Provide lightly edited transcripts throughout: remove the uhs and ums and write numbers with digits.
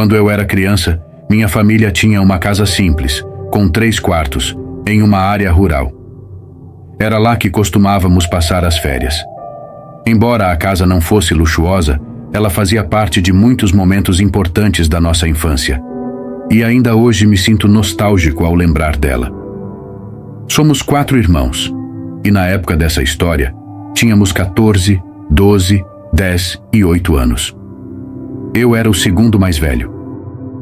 Quando eu era criança, minha família tinha uma casa simples, com 3 quartos, em uma área rural. Era lá que costumávamos passar as férias. Embora a casa não fosse luxuosa, ela fazia parte de muitos momentos importantes da nossa infância. E ainda hoje me sinto nostálgico ao lembrar dela. Somos 4 irmãos, e na época dessa história, tínhamos 14, 12, 10 e 8 anos. Eu era o segundo mais velho.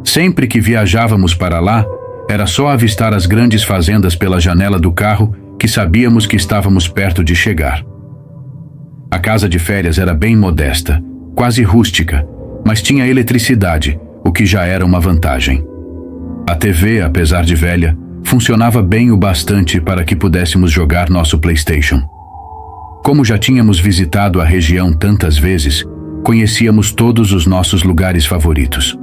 Sempre que viajávamos para lá, era só avistar as grandes fazendas pela janela do carro que sabíamos que estávamos perto de chegar. A casa de férias era bem modesta, quase rústica, mas tinha eletricidade, o que já era uma vantagem. A TV, apesar de velha, funcionava bem o bastante para que pudéssemos jogar nosso PlayStation. Como já tínhamos visitado a região tantas vezes, conhecíamos todos os nossos lugares favoritos.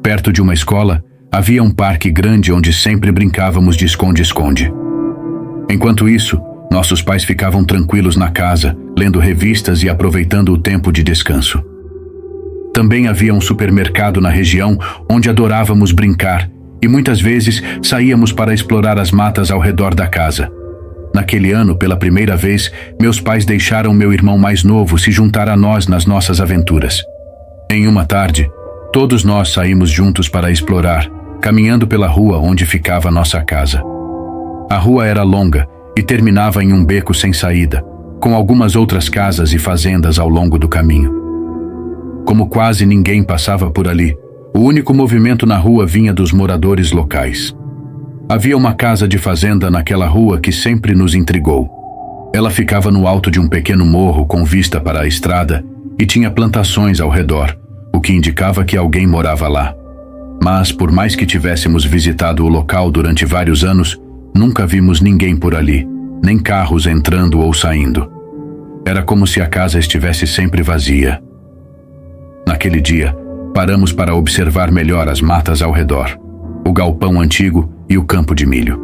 Perto de uma escola, havia um parque grande onde sempre brincávamos de esconde-esconde. Enquanto isso, nossos pais ficavam tranquilos na casa, lendo revistas e aproveitando o tempo de descanso. Também havia um supermercado na região onde adorávamos brincar e muitas vezes saíamos para explorar as matas ao redor da casa. Naquele ano, pela primeira vez, meus pais deixaram meu irmão mais novo se juntar a nós nas nossas aventuras. Em uma tarde, todos nós saímos juntos para explorar, caminhando pela rua onde ficava nossa casa. A rua era longa e terminava em um beco sem saída, com algumas outras casas e fazendas ao longo do caminho. Como quase ninguém passava por ali, o único movimento na rua vinha dos moradores locais. Havia uma casa de fazenda naquela rua que sempre nos intrigou. Ela ficava no alto de um pequeno morro com vista para a estrada e tinha plantações ao redor, o que indicava que alguém morava lá. Mas, por mais que tivéssemos visitado o local durante vários anos, nunca vimos ninguém por ali, nem carros entrando ou saindo. Era como se a casa estivesse sempre vazia. Naquele dia, paramos para observar melhor as matas ao redor, o galpão antigo e o campo de milho.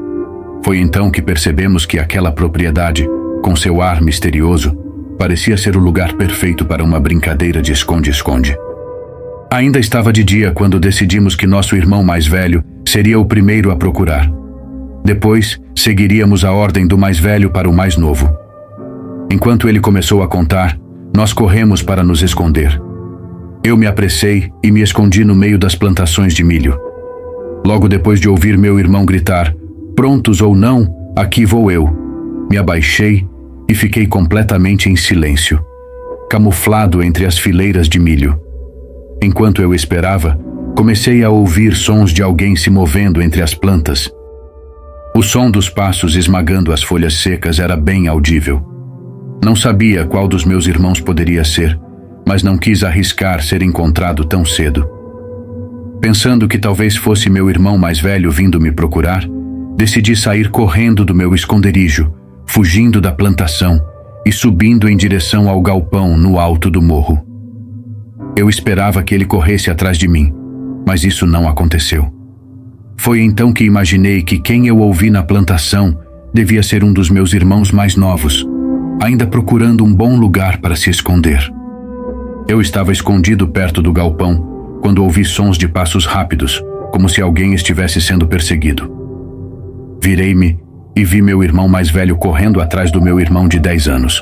Foi então que percebemos que aquela propriedade, com seu ar misterioso, parecia ser o lugar perfeito para uma brincadeira de esconde-esconde. Ainda estava de dia quando decidimos que nosso irmão mais velho seria o primeiro a procurar. Depois, seguiríamos a ordem do mais velho para o mais novo. Enquanto ele começou a contar, nós corremos para nos esconder. Eu me apressei e me escondi no meio das plantações de milho. Logo depois de ouvir meu irmão gritar, "Prontos ou não, aqui vou eu", me abaixei e fiquei completamente em silêncio, camuflado entre as fileiras de milho. Enquanto eu esperava, comecei a ouvir sons de alguém se movendo entre as plantas. O som dos passos esmagando as folhas secas era bem audível. Não sabia qual dos meus irmãos poderia ser, mas não quis arriscar ser encontrado tão cedo. Pensando que talvez fosse meu irmão mais velho vindo me procurar, decidi sair correndo do meu esconderijo, fugindo da plantação e subindo em direção ao galpão no alto do morro. Eu esperava que ele corresse atrás de mim, mas isso não aconteceu. Foi então que imaginei que quem eu ouvi na plantação devia ser um dos meus irmãos mais novos, ainda procurando um bom lugar para se esconder. Eu estava escondido perto do galpão quando ouvi sons de passos rápidos, como se alguém estivesse sendo perseguido. Virei-me e vi meu irmão mais velho correndo atrás do meu irmão de 10 anos.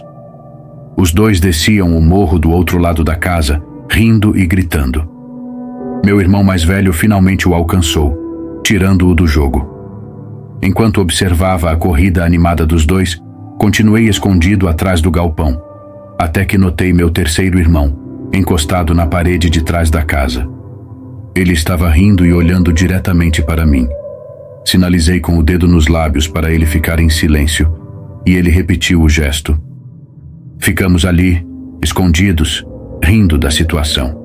Os dois desciam o morro do outro lado da casa, rindo e gritando. Meu irmão mais velho finalmente o alcançou, tirando-o do jogo. Enquanto observava a corrida animada dos dois, continuei escondido atrás do galpão, até que notei meu terceiro irmão, encostado na parede de trás da casa. Ele estava rindo e olhando diretamente para mim. Sinalizei com o dedo nos lábios para ele ficar em silêncio, e ele repetiu o gesto. Ficamos ali, escondidos, rindo da situação.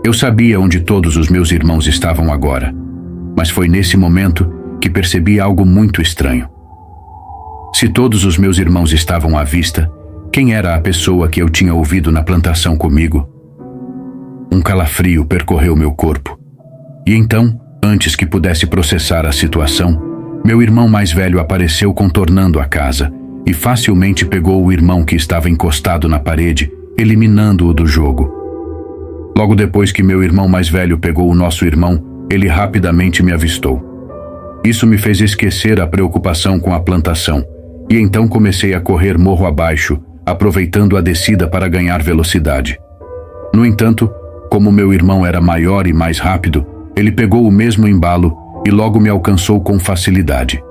Eu sabia onde todos os meus irmãos estavam agora, mas foi nesse momento que percebi algo muito estranho. Se todos os meus irmãos estavam à vista, quem era a pessoa que eu tinha ouvido na plantação comigo? Um calafrio percorreu meu corpo. E então, antes que pudesse processar a situação, meu irmão mais velho apareceu contornando a casa e facilmente pegou o irmão que estava encostado na parede, eliminando-o do jogo. Logo depois que meu irmão mais velho pegou o nosso irmão, ele rapidamente me avistou. Isso me fez esquecer a preocupação com a plantação, e então comecei a correr morro abaixo, aproveitando a descida para ganhar velocidade. No entanto, como meu irmão era maior e mais rápido, ele pegou o mesmo embalo e logo me alcançou com facilidade.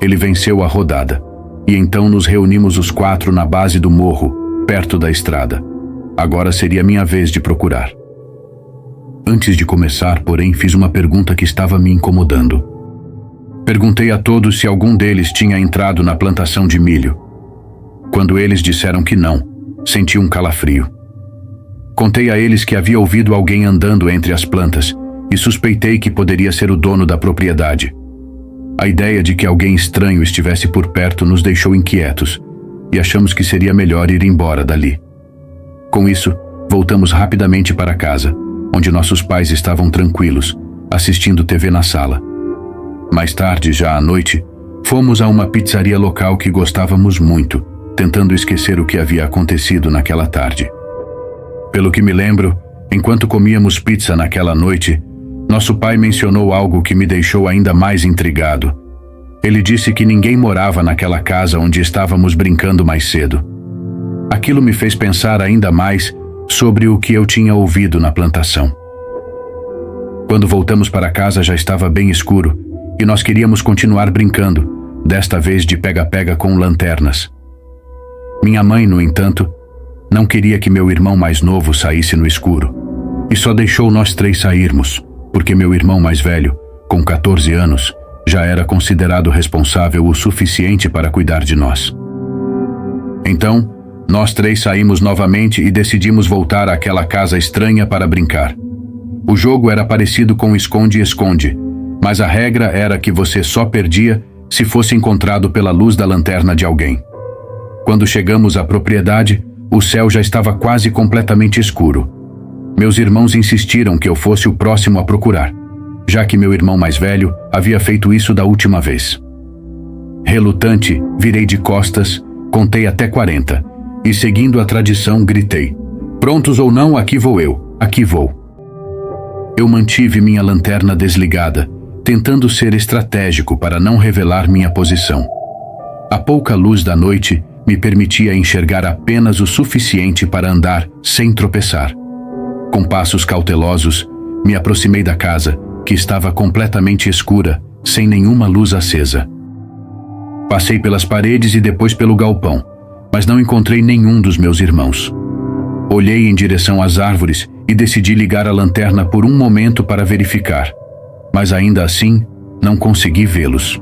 Ele venceu a rodada, e então nos reunimos os 4 na base do morro, perto da estrada. Agora seria minha vez de procurar. Antes de começar, porém, fiz uma pergunta que estava me incomodando. Perguntei a todos se algum deles tinha entrado na plantação de milho. Quando eles disseram que não, senti um calafrio. Contei a eles que havia ouvido alguém andando entre as plantas e suspeitei que poderia ser o dono da propriedade. A ideia de que alguém estranho estivesse por perto nos deixou inquietos e achamos que seria melhor ir embora dali. Com isso, voltamos rapidamente para casa, onde nossos pais estavam tranquilos, assistindo TV na sala. Mais tarde, já à noite, fomos a uma pizzaria local que gostávamos muito, tentando esquecer o que havia acontecido naquela tarde. Pelo que me lembro, enquanto comíamos pizza naquela noite, nosso pai mencionou algo que me deixou ainda mais intrigado. Ele disse que ninguém morava naquela casa onde estávamos brincando mais cedo. Aquilo me fez pensar ainda mais sobre o que eu tinha ouvido na plantação. Quando voltamos para casa já estava bem escuro e nós queríamos continuar brincando, desta vez de pega-pega com lanternas. Minha mãe, no entanto, não queria que meu irmão mais novo saísse no escuro e só deixou nós 3 sairmos, porque meu irmão mais velho, com 14 anos, já era considerado responsável o suficiente para cuidar de nós. Então, nós 3 saímos novamente e decidimos voltar àquela casa estranha para brincar. O jogo era parecido com esconde-esconde, mas a regra era que você só perdia se fosse encontrado pela luz da lanterna de alguém. Quando chegamos à propriedade, o céu já estava quase completamente escuro. Meus irmãos insistiram que eu fosse o próximo a procurar, já que meu irmão mais velho havia feito isso da última vez. Relutante, virei de costas, contei até 40 e, seguindo a tradição, gritei: "Prontos ou não, aqui vou eu, aqui vou." Eu mantive minha lanterna desligada, tentando ser estratégico para não revelar minha posição. A pouca luz da noite me permitia enxergar apenas o suficiente para andar sem tropeçar. Com passos cautelosos, me aproximei da casa, que estava completamente escura, sem nenhuma luz acesa. Passei pelas paredes e depois pelo galpão, mas não encontrei nenhum dos meus irmãos. Olhei em direção às árvores e decidi ligar a lanterna por um momento para verificar, mas ainda assim não consegui vê-los.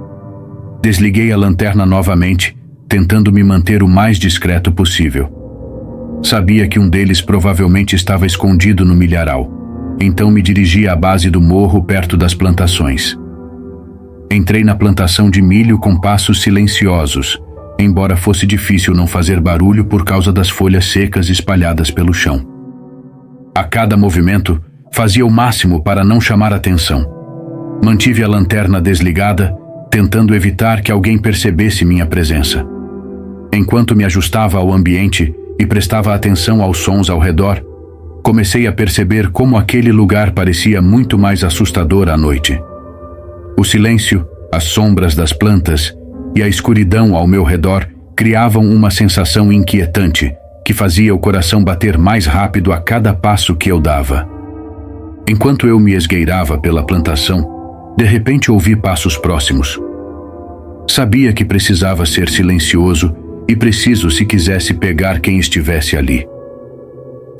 Desliguei a lanterna novamente, tentando me manter o mais discreto possível. Sabia que um deles provavelmente estava escondido no milharal, então me dirigi à base do morro perto das plantações. Entrei na plantação de milho com passos silenciosos, embora fosse difícil não fazer barulho por causa das folhas secas espalhadas pelo chão. A cada movimento, fazia o máximo para não chamar atenção. Mantive a lanterna desligada, tentando evitar que alguém percebesse minha presença. Enquanto me ajustava ao ambiente e prestava atenção aos sons ao redor, comecei a perceber como aquele lugar parecia muito mais assustador à noite. O silêncio, as sombras das plantas e a escuridão ao meu redor criavam uma sensação inquietante que fazia o coração bater mais rápido a cada passo que eu dava. Enquanto eu me esgueirava pela plantação, de repente ouvi passos próximos. Sabia que precisava ser silencioso e preciso se quisesse pegar quem estivesse ali.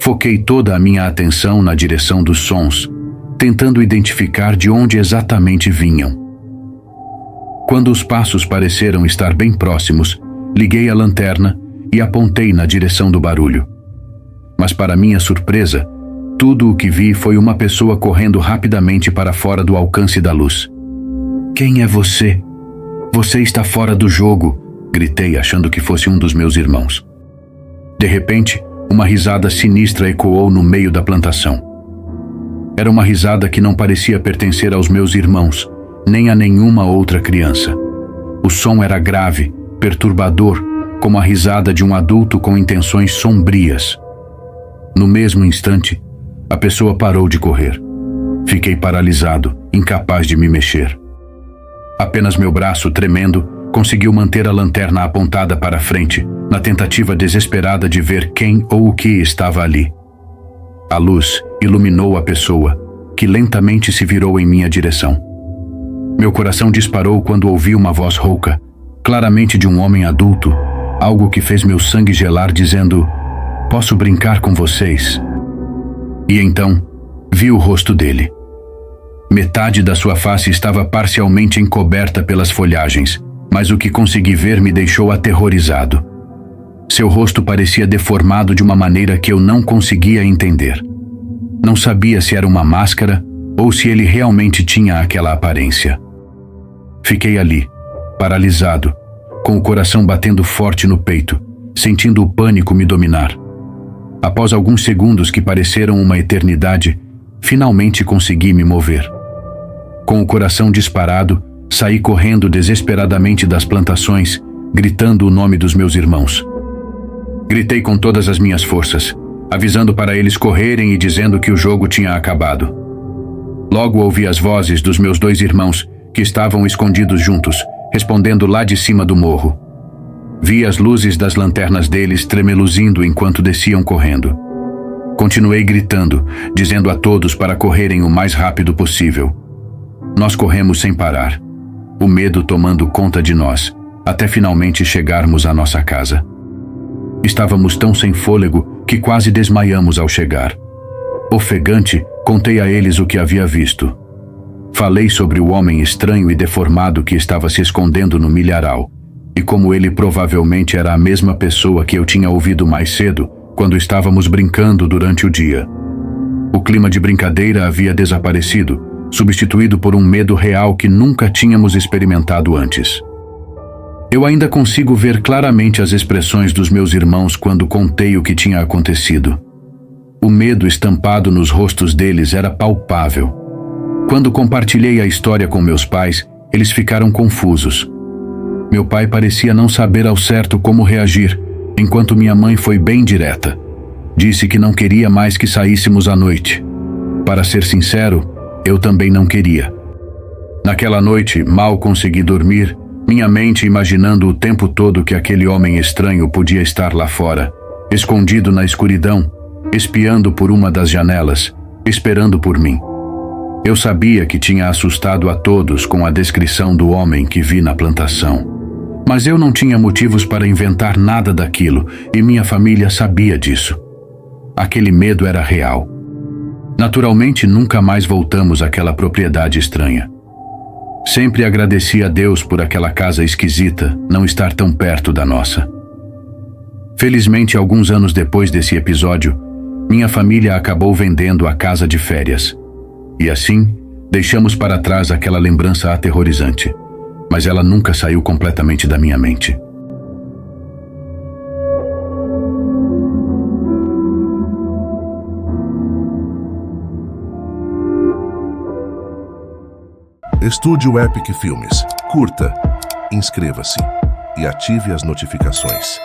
Foquei toda a minha atenção na direção dos sons, tentando identificar de onde exatamente vinham. Quando os passos pareceram estar bem próximos, liguei a lanterna e apontei na direção do barulho. Mas, para minha surpresa, tudo o que vi foi uma pessoa correndo rapidamente para fora do alcance da luz. "Quem é você? Você está fora do jogo!" gritei, achando que fosse um dos meus irmãos. De repente, uma risada sinistra ecoou no meio da plantação. Era uma risada que não parecia pertencer aos meus irmãos, nem a nenhuma outra criança. O som era grave, perturbador, como a risada de um adulto com intenções sombrias. No mesmo instante, A pessoa parou de correr. Fiquei paralisado, incapaz de me mexer. Apenas meu braço, tremendo, conseguiu manter a lanterna apontada para frente, na tentativa desesperada de ver quem ou o que estava ali. A luz iluminou a pessoa, que lentamente se virou em minha direção. Meu coração disparou quando ouvi uma voz rouca, claramente de um homem adulto, algo que fez meu sangue gelar, dizendo: "Posso brincar com vocês?" E então, vi o rosto dele. Metade da sua face estava parcialmente encoberta pelas folhagens, mas o que consegui ver me deixou aterrorizado. Seu rosto parecia deformado de uma maneira que eu não conseguia entender. Não sabia se era uma máscara ou se ele realmente tinha aquela aparência. Fiquei ali, paralisado, com o coração batendo forte no peito, sentindo o pânico me dominar. Após alguns segundos que pareceram uma eternidade, finalmente consegui me mover. Com o coração disparado, saí correndo desesperadamente das plantações, gritando o nome dos meus irmãos. Gritei com todas as minhas forças, avisando para eles correrem e dizendo que o jogo tinha acabado. Logo ouvi as vozes dos meus 2 irmãos, que estavam escondidos juntos, respondendo lá de cima do morro. Vi as luzes das lanternas deles tremeluzindo enquanto desciam correndo. Continuei gritando, dizendo a todos para correrem o mais rápido possível. Nós corremos sem parar, o medo tomando conta de nós, até finalmente chegarmos à nossa casa. Estávamos tão sem fôlego que quase desmaiamos ao chegar. Ofegante, contei a eles o que havia visto. Falei sobre o homem estranho e deformado que estava se escondendo no milharal, e como ele provavelmente era a mesma pessoa que eu tinha ouvido mais cedo, quando estávamos brincando durante o dia. O clima de brincadeira havia desaparecido, substituído por um medo real que nunca tínhamos experimentado antes. Eu ainda consigo ver claramente as expressões dos meus irmãos quando contei o que tinha acontecido. O medo estampado nos rostos deles era palpável. Quando compartilhei a história com meus pais, eles ficaram confusos. Meu pai parecia não saber ao certo como reagir, enquanto minha mãe foi bem direta. Disse que não queria mais que saíssemos à noite. Para ser sincero, eu também não queria. Naquela noite, mal consegui dormir, minha mente imaginando o tempo todo que aquele homem estranho podia estar lá fora, escondido na escuridão, espiando por uma das janelas, esperando por mim. Eu sabia que tinha assustado a todos com a descrição do homem que vi na plantação. Mas eu não tinha motivos para inventar nada daquilo, e minha família sabia disso. Aquele medo era real. Naturalmente, nunca mais voltamos àquela propriedade estranha. Sempre agradeci a Deus por aquela casa esquisita não estar tão perto da nossa. Felizmente, alguns anos depois desse episódio, minha família acabou vendendo a casa de férias. E assim, deixamos para trás aquela lembrança aterrorizante. Mas ela nunca saiu completamente da minha mente. Estúdio Epic Filmes. Curta, inscreva-se e ative as notificações.